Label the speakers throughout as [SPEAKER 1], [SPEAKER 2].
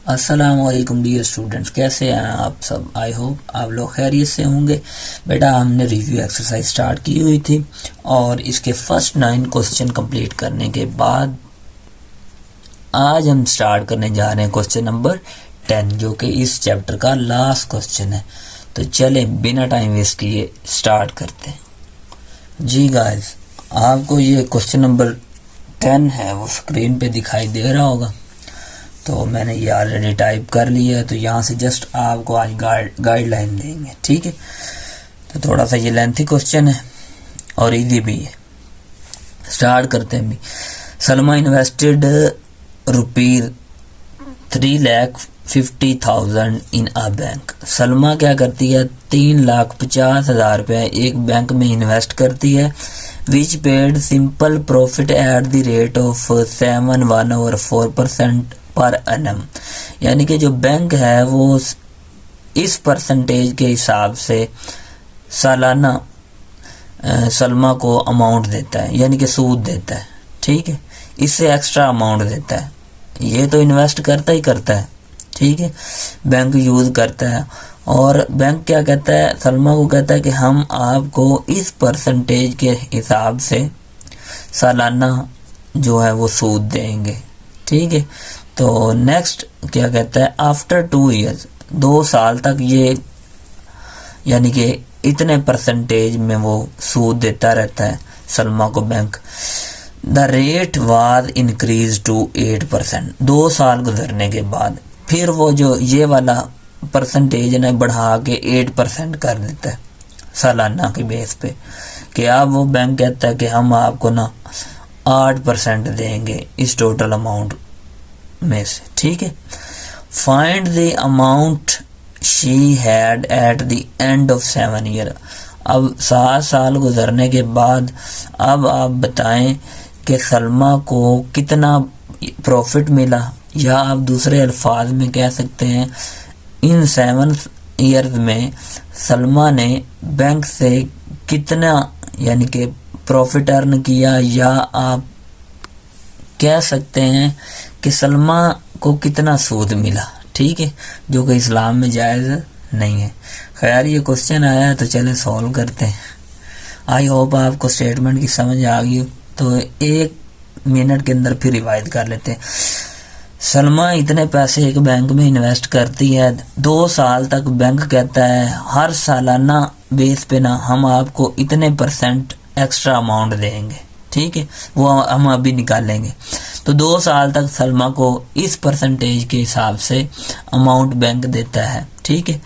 [SPEAKER 1] अस्सलाम वालेकुम dear students, कैसे हैं आप सब। आई होप आप लोग खैरियत से होंगे। बेटा हमने रिव्यू एक्सरसाइज स्टार्ट की हुई थी और इसके फर्स्ट 9 क्वेश्चन कंप्लीट करने के बाद आज हम स्टार्ट करने जा रहे हैं क्वेश्चन नंबर 10, जो कि इस चैप्टर का लास्ट क्वेश्चन है। तो चले बिना टाइम वेस्ट किए स्टार्ट करते हैं। जी गाइस, आपको ये क्वेश्चन नंबर 10 है वो स्क्रीन पे दिखाई दे रहा होगा। तो मैंने ये ऑलरेडी टाइप कर लिया है, तो यहाँ से जस्ट आपको आज गाइडलाइन देंगे, ठीक है। तो थोड़ा सा ये लेंथी क्वेश्चन है और इजी भी है। स्टार्ट करते हैं भी। Salma invested ₹3,50,000 in a bank. Salma क्या करती है, 3,50,000 रुपये एक बैंक में इन्वेस्ट करती है। Which paid simple profit at the rate of 7.14% per annum. यानी कि जो बैंक है वो इस परसेंटेज के हिसाब से सालाना सलमा को अमाउंट देता है, यानी कि सूद देता है, ठीक है। इससे एक्स्ट्रा अमाउंट देता है। ये तो इन्वेस्ट करता ही करता है, ठीक है, बैंक यूज़ करता है। और बैंक क्या कहता है, सलमा को कहता है कि हम आपको इस परसेंटेज के हिसाब से सालाना जो है वो सूद देंगे, ठीक है। तो नेक्स्ट क्या कहता है, आफ्टर 2 ईयर्स, 2 साल तक ये यानी कि इतने परसेंटेज में वो सूद देता रहता है सलमा को bank. The rate was increase to 8%। 2 साल गुजरने के बाद फिर वो जो ये वाला परसेंटेज ने बढ़ा के 8% कर देता है सालाना के बेस पे। कि अब वो बैंक कहता है कि हम आपको ना 8% देंगे इस टोटल अमाउंट में से, ठीक है। Find the amount she had at the end of 7 year. अब 7 साल गुजरने के बाद अब आप बताएं कि सलमा को कितना प्रॉफिट मिला, या आप दूसरे अल्फाज में कह सकते हैं इन 7 ईयर्स में सलमा ने बैंक से कितना यानी कि प्रॉफिट अर्न किया, या आप कह सकते हैं कि सलमा को कितना सूद मिला, ठीक है, जो कि इस्लाम में जायज़ नहीं है। खैर ये क्वेश्चन आया है तो चले सॉल्व करते हैं। आई होप आपको स्टेटमेंट की समझ आ गई। तो 1 मिनट के अंदर फिर रिवाइज कर लेते हैं। सलमा इतने पैसे एक बैंक में इन्वेस्ट करती है, 2 साल तक बैंक कहता है हर सालाना बेस पे ना हम आपको इतने % एक्स्ट्रा अमाउंट देंगे, ठीक है, वो हम अभी निकालेंगे। तो 2 साल तक सलमा को इस परसेंटेज के हिसाब से अमाउंट बैंक देता है, ठीक है।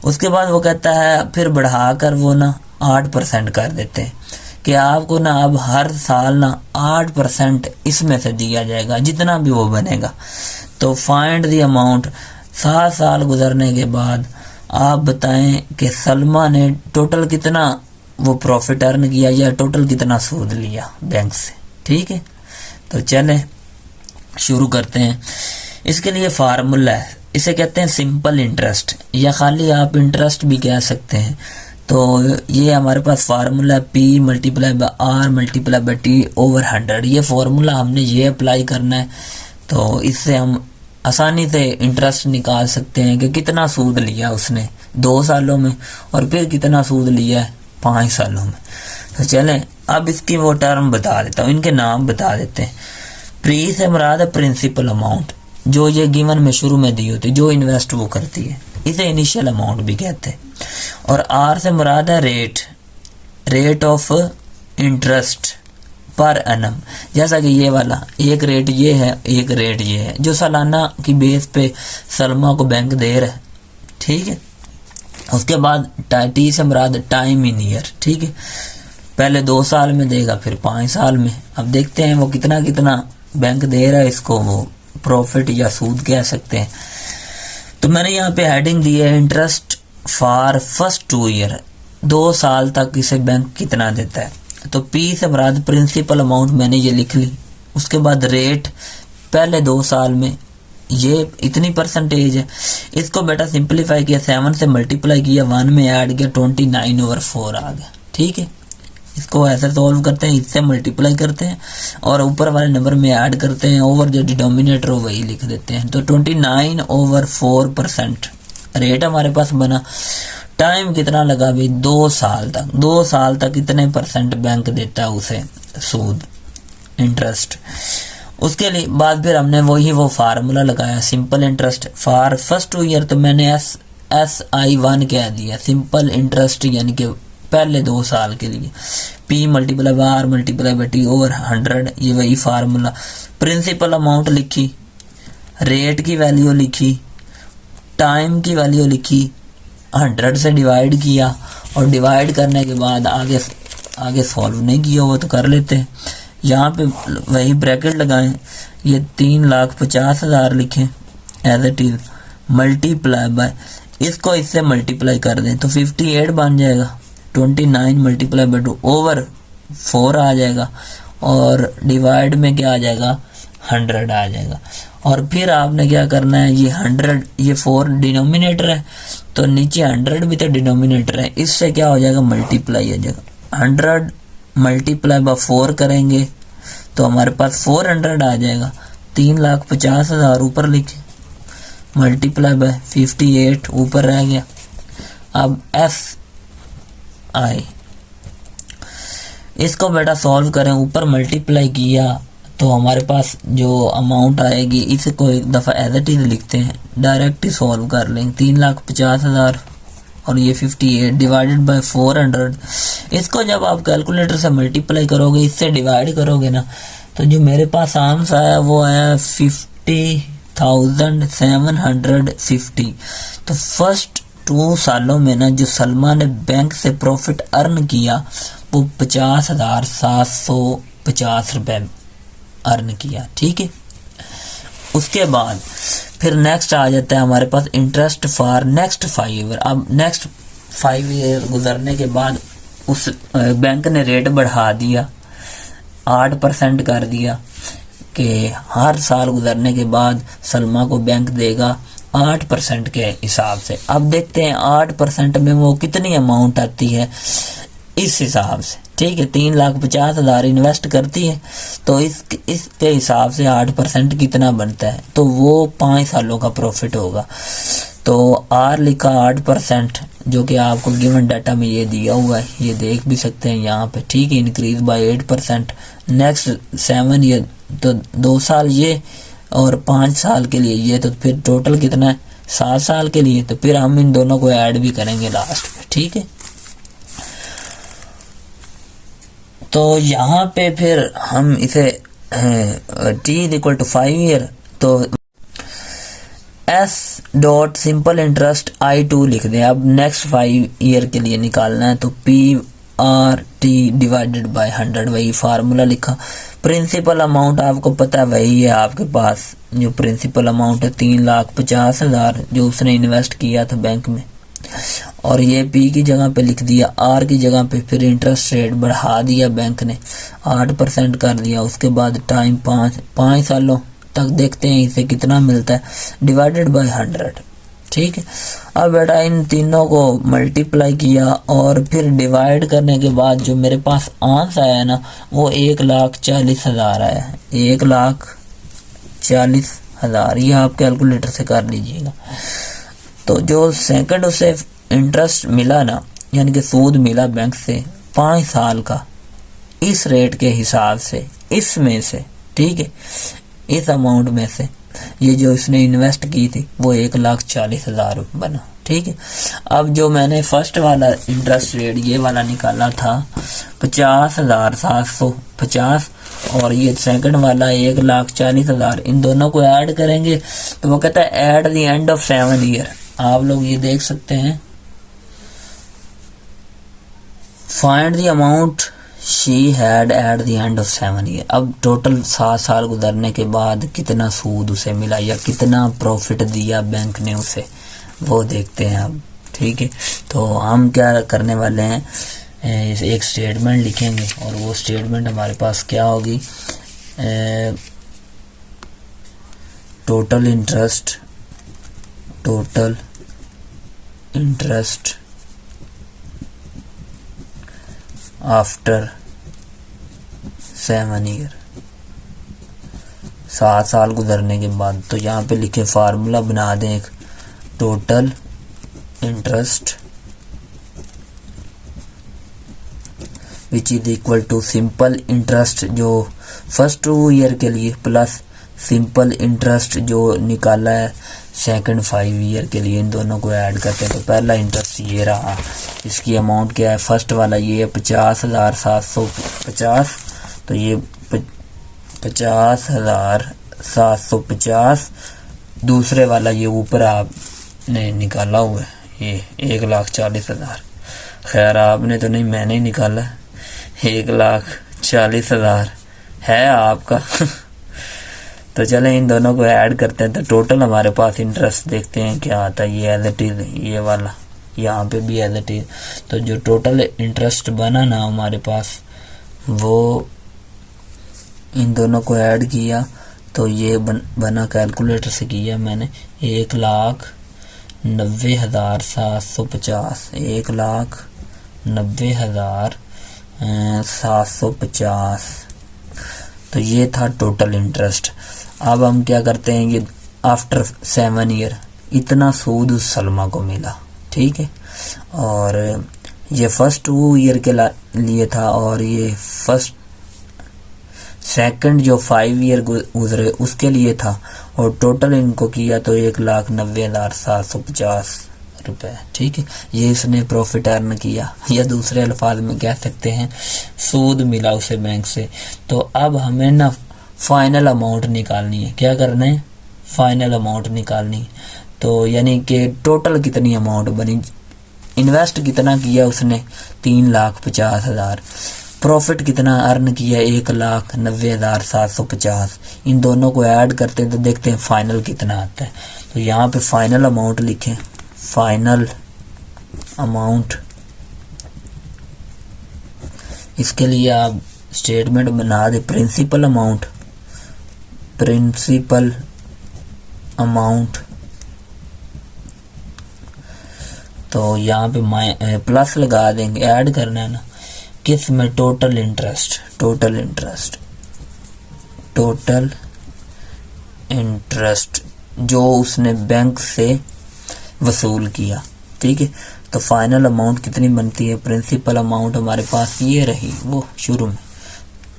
[SPEAKER 1] उसके बाद वो कहता है फिर बढ़ाकर वो ना 8% कर देते हैं कि आपको ना अब हर साल ना 8% इसमें से दिया जाएगा जितना भी वो बनेगा। तो फाइंड द अमाउंट। 7 साल गुजरने के बाद आप बताएं कि सलमा ने टोटल कितना वो प्रॉफिट अर्न किया या टोटल कितना सूद लिया बैंक से, ठीक है। तो चलें शुरू करते हैं। इसके लिए फार्मूला है, इसे कहते हैं सिंपल इंटरेस्ट, या खाली आप इंटरेस्ट भी कह सकते हैं। तो ये हमारे पास फार्मूला है P × R × T/100। ये फार्मूला हमने ये अप्लाई करना है, तो इससे हम आसानी से इंटरेस्ट निकाल सकते हैं कि कितना सूद लिया उसने 2 सालों में और फिर कितना सूद लिया है 5 सालों में। तो चलें अब इसकी वो टर्म बता देता हूँ, इनके नाम बता देते हैं। प्री से मुराद है प्रिंसिपल अमाउंट, जो ये गिवन में शुरू में दी होती है, जो इन्वेस्ट वो करती है, इसे इनिशियल अमाउंट भी कहते हैं। और आर से मुराद है rate of interest per annum. जैसा कि ये वाला एक रेट ये है, एक रेट ये है, जो सालाना की बेस पे सलमा को बैंक दे रहा है, ठीक है। उसके बाद टी से मुराद टाइम इन ईयर, ठीक है। पहले 2 साल में देगा, फिर 5 साल में। अब देखते हैं वो कितना कितना बैंक दे रहा है, इसको वो प्रॉफिट या सूद कह सकते हैं। तो मैंने यहाँ पे हेडिंग दी है इंटरेस्ट फॉर फर्स्ट 2 ईयर। 2 साल तक इसे बैंक कितना देता है। तो P से मुराद प्रिंसिपल अमाउंट मैंने ये लिख ली। उसके बाद रेट पहले 2 साल में ये इतनी परसेंटेज है। इसको बेटा सिंपलीफाई किया, 7 से मल्टीप्लाई किया, 1 में ऐड किया, 29/4 आ गया, ठीक है। इसको ऐसे सॉल्व करते हैं, इससे मल्टीप्लाई करते हैं और ऊपर वाले नंबर में ऐड करते हैं, ओवर जो डिनोमिनेटर हो वही लिख देते हैं। तो 29/4% रेट हमारे पास बना। टाइम कितना लगा भाई, 2 साल तक। 2 साल तक कितने परसेंट बैंक देता है उसे सूद, इंटरेस्ट। उसके लिए बाद फिर हमने वो फार्मूला लगाया, simple interest for first 2 year. तो मैंने SI1 कह दिया, सिंपल इंटरेस्ट, यानी कि पहले 2 साल के लिए P multiply by R multiply by T over 100, ये वही फार्मूला। प्रिंसिपल अमाउंट लिखी, रेट की वैल्यू लिखी, टाइम की वैल्यू लिखी, 100 से डिवाइड किया और डिवाइड करने के बाद आगे सॉल्व नहीं किया वो तो कर लेते हैं। यहाँ पे वही ब्रैकेट लगाएं, ये 3,50,000 लिखें as it is, multiply by, इसको इससे मल्टीप्लाई कर दें तो 58 बन जाएगा। 29 मल्टीप्लाई बाय 2 ओवर 4 आ जाएगा और डिवाइड में क्या आ जाएगा, 100 आ जाएगा। और फिर आपने क्या करना है, ये 100, ये 4 डिनोमिनेटर है तो नीचे 100 भी तो डिनोमिनेटर है, इससे क्या हो जाएगा, मल्टीप्लाई हो जाएगा। 100 मल्टीप्लाई बाय 4 करेंगे तो हमारे पास 400 आ जाएगा। 3,50,000 ऊपर लिखे, मल्टीप्लाई बाय 58 ऊपर रह गया। अब SI, इसको बेटा सॉल्व करें, ऊपर मल्टीप्लाई किया तो हमारे पास जो अमाउंट आएगी इसको एक दफ़ा एज इट इज लिखते हैं, डायरेक्ट ही सॉल्व कर लेंगे। 3,50,000 और ये 58 डिवाइडेड बाय 400। इसको जब आप कैलकुलेटर से मल्टीप्लाई करोगे, इससे डिवाइड करोगे ना, तो जो मेरे पास आंसर आया वो आया 50,750। तो फर्स्ट 2 सालों में ना जो सलमा ने बैंक से प्रॉफिट अर्न किया वो 50,750 रुपये अर्न किया, ठीक है। उसके बाद फिर नेक्स्ट आ जाता है हमारे पास इंटरेस्ट फॉर नेक्स्ट 5 ईयर। अब नेक्स्ट 5 ईयर गुजरने के बाद उस बैंक ने रेट बढ़ा दिया, 8% कर दिया कि हर साल गुजरने के बाद सलमा को बैंक देगा 8% के हिसाब से। अब देखते हैं 8% में वो कितनी अमाउंट आती है इस हिसाब से, ठीक है। 3,50,000 इन्वेस्ट करती है तो इसके हिसाब से 8% कितना बनता है, तो वो 5 सालों का प्रॉफिट होगा। तो R लिखा 8%, जो कि आपको गिवन डाटा में ये दिया हुआ है, ये देख भी सकते हैं यहाँ पे, ठीक है। Increase by 8%। नेक्स्ट 7 ईयर, तो 2 साल ये और 5 साल के लिए ये, तो फिर टोटल कितना है, 7 साल के लिए। तो फिर हम इन दोनों को ऐड भी करेंगे लास्ट में, ठीक है। तो यहाँ पे फिर हम इसे T = 5 ईयर, तो S dot simple interest I2 लिख दें। अब नेक्स्ट 5 ईयर के लिए निकालना है तो PRT डिवाइडेड बाय 100, वही फार्मूला लिखा। प्रिंसिपल अमाउंट आपको पता है वही है आपके पास, जो प्रिंसिपल अमाउंट है 3,50,000 जो उसने इन्वेस्ट किया था बैंक में, और ये P की जगह पे लिख दिया, R की जगह पे फिर इंटरेस्ट रेट बढ़ा दिया बैंक ने, 8% कर दिया। उसके बाद टाइम 5 सालों तक देखते हैं इसे कितना मिलता है, डिवाइडेड बाय 100, ठीक है। अब बेटा इन तीनों को मल्टीप्लाई किया और फिर डिवाइड करने के बाद जो मेरे पास आंसर आया ना वो 1,40,000 आया है, 1,40,000। ये आप कैलकुलेटर से कर लीजिएगा। तो जो सेकंड उसे इंटरेस्ट मिला ना, यानी कि सूद मिला बैंक से 5 साल का, इस रेट के हिसाब से, इसमें से, ठीक है, इस अमाउंट में से ये जो इसने इन्वेस्ट की थी वो 1,40,000 बना, ठीक है। अब जो मैंने फर्स्ट वाला इंटरेस्ट रेट ये वाला निकाला था 50,750 और ये सेकंड वाला 1,40,000, इन दोनों को ऐड करेंगे तो वो कहता है at the end of 7 year. आप लोग ये देख सकते हैं, find the amount she had at the end of 7 year. अब टोटल 7 साल गुजरने के बाद कितना सूद उसे मिला या कितना प्रॉफिट दिया बैंक ने उसे, वो देखते हैं अब, ठीक है। तो हम क्या करने वाले हैं, एक स्टेटमेंट लिखेंगे और वो स्टेटमेंट हमारे पास क्या होगी, टोटल इंटरेस्ट आफ्टर 7 ईयर, 7 साल गुजरने के बाद। तो यहाँ पे लिखे फार्मूला बना दें एक, total interest which is equal to simple interest जो फर्स्ट 2 ईयर के लिए प्लस सिंपल इंटरेस्ट जो निकाला है सेकंड 5 ईयर के लिए। इन दोनों को ऐड करते हैं तो पहला इंटरेस्ट ये रहा, इसकी अमाउंट क्या है, फर्स्ट वाला ये है 50,750, तो ये 50,750। दूसरे वाला ये ऊपर आपने निकाला हुआ है ये 1,40,000, खैर आपने तो नहीं, मैंने ही निकाला, 1,40,000 है आपका। तो चलें इन दोनों को ऐड करते हैं तो टोटल हमारे पास इंटरेस्ट देखते हैं क्या आता है। ये एज इट इज, ये वाला यहाँ पे भी एज इट इज। तो जो टोटल इंटरेस्ट बना ना हमारे पास, वो इन दोनों को ऐड किया तो ये बना, कैलकुलेटर से किया मैंने, 1,90,750, 1,90,750। तो ये था टोटल इंटरेस्ट। अब हम क्या करते हैं, ये आफ्टर 7 ईयर इतना सूद उस सलमा को मिला, ठीक है, और ये फर्स्ट 2 ईयर के लिए था और ये फर्स्ट सेकंड जो 5 ईयर गुजरे उसके लिए था, और टोटल इनको किया तो 1,90,750 रुपए, ठीक है। ये इसने प्रॉफिट अर्न किया, या दूसरे अल्फाज में कह सकते हैं सूद मिला उसे बैंक से। तो अब हमें ना फाइनल अमाउंट निकालनी है। क्या करना है, फाइनल अमाउंट निकालनी है। तो यानी कि टोटल कितनी अमाउंट बनी, इन्वेस्ट कितना किया उसने, 3,50,000, प्रॉफिट कितना अर्न किया, 1,90,750। इन दोनों को ऐड करते हैं तो देखते हैं फाइनल कितना आता है। तो यहाँ पे फाइनल अमाउंट लिखें, फाइनल अमाउंट। इसके लिए आप स्टेटमेंट बना दे, प्रिंसिपल अमाउंट, प्रिंसिपल अमाउंट। तो यहाँ पे प्लस लगा देंगे, ऐड करना है ना, किस में, total interest, total interest, total interest जो उसने बैंक से वसूल किया, ठीक है। तो फाइनल अमाउंट कितनी बनती है, प्रिंसिपल अमाउंट हमारे पास ये रही, वो शुरू में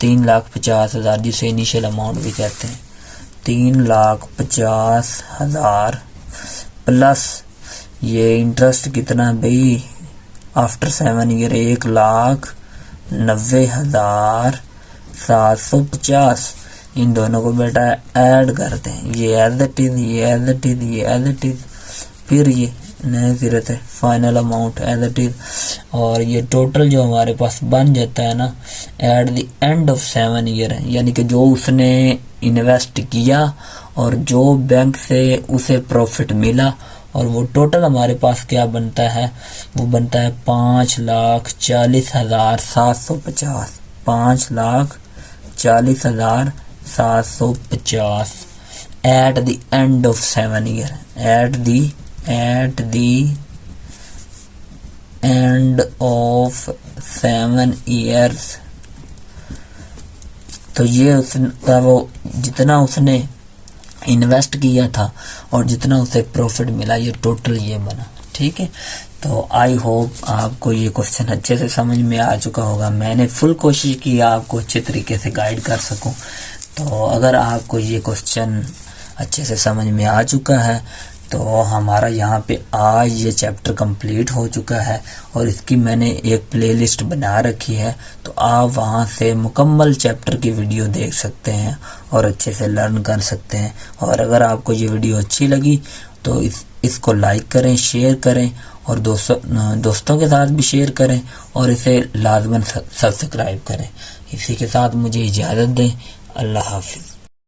[SPEAKER 1] 3,50,000 जिसे इनिशियल अमाउंट भी कहते हैं, 3,50,000 प्लस ये इंटरेस्ट कितना भाई आफ्टर 7 ईयर, 1,90,750। इन दोनों को बेटा ऐड करते हैं, ये एज इट इज, ये एज इट इज, ये एज इट इज, फिर ये नए सिरे से final amount as it is. और ये टोटल जो हमारे पास बन जाता है ना at the end of 7 year, यानी कि जो उसने इन्वेस्ट किया और जो बैंक से उसे प्रॉफिट मिला, और वो टोटल हमारे पास क्या बनता है, वो बनता है 5,40,750, 5,40,750 at the end of 7 year, at the end of 7 years. तो ये उसका वो जितना उसने इन्वेस्ट किया था और जितना उसे प्रॉफिट मिला, ये टोटल ये बना, ठीक है। तो आई होप आपको ये क्वेश्चन अच्छे से समझ में आ चुका होगा। मैंने फुल कोशिश की आपको अच्छे तरीके से गाइड कर सकूं। तो अगर आपको ये क्वेश्चन अच्छे से समझ में आ चुका है तो हमारा यहाँ पे आज ये चैप्टर कंप्लीट हो चुका है, और इसकी मैंने एक प्लेलिस्ट बना रखी है, तो आप वहाँ से मुकम्मल चैप्टर की वीडियो देख सकते हैं और अच्छे से लर्न कर सकते हैं। और अगर आपको ये वीडियो अच्छी लगी तो इसको लाइक करें, शेयर करें, और दोस्तों के साथ भी शेयर करें, और इसे लाजमन सब्सक्राइब करें। इसी के साथ मुझे इजाज़त दें। अल्लाह हाफिज़।